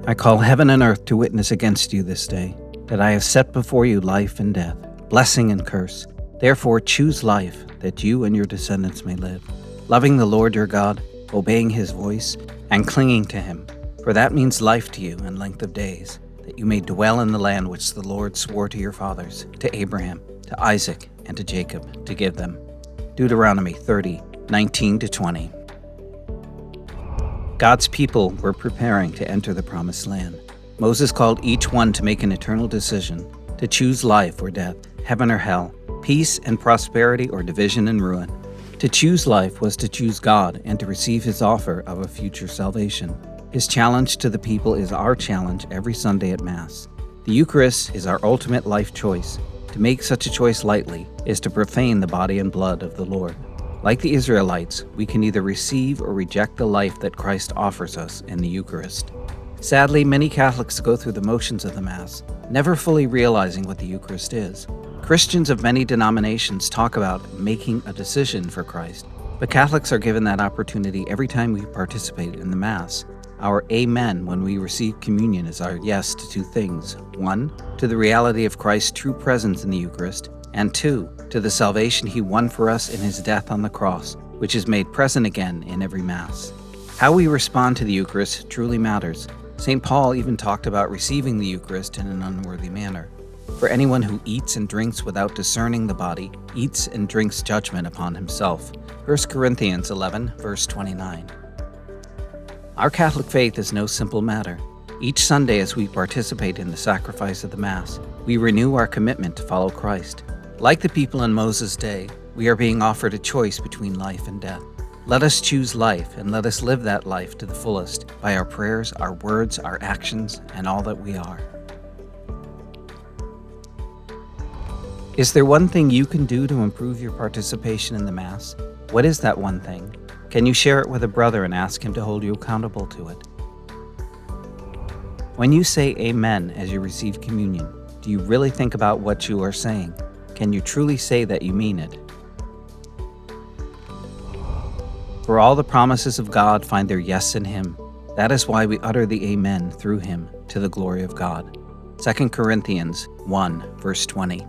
I call heaven and earth to witness against you this day, that I have set before you life and death, blessing and curse. Therefore choose life, that you and your descendants may live, loving the Lord your God, obeying his voice, and clinging to him. For that means life to you and length of days, that you may dwell in the land which the Lord swore to your fathers, to Abraham, to Isaac, and to Jacob, to give them. Deuteronomy 30:19-20. God's people were preparing to enter the promised land. Moses called each one to make an eternal decision, to choose life or death, heaven or hell, peace and prosperity or division and ruin. To choose life was to choose God and to receive his offer of a future salvation. His challenge to the people is our challenge every Sunday at Mass. The Eucharist is our ultimate life choice. To make such a choice lightly is to profane the body and blood of the Lord. Like the Israelites, we can either receive or reject the life that Christ offers us in the Eucharist. Sadly, many Catholics go through the motions of the Mass, never fully realizing what the Eucharist is. Christians of many denominations talk about making a decision for Christ, but Catholics are given that opportunity every time we participate in the Mass. Our Amen when we receive communion is our yes to two things. 1, to the reality of Christ's true presence in the Eucharist, and 2, to the salvation he won for us in his death on the cross, which is made present again in every Mass. How we respond to the Eucharist truly matters. St. Paul even talked about receiving the Eucharist in an unworthy manner. For anyone who eats and drinks without discerning the body eats and drinks judgment upon himself. 1 Corinthians 11, verse 29. Our Catholic faith is no simple matter. Each Sunday as we participate in the sacrifice of the Mass, we renew our commitment to follow Christ. Like the people in Moses' day, we are being offered a choice between life and death. Let us choose life, and let us live that life to the fullest by our prayers, our words, our actions, and all that we are. Is there one thing you can do to improve your participation in the Mass? What is that one thing? Can you share it with a brother and ask him to hold you accountable to it? When you say Amen as you receive communion, do you really think about what you are saying? Can you truly say that you mean it? For all the promises of God find their yes in him. That is why we utter the Amen through him to the glory of God. 2 Corinthians 1, verse 20.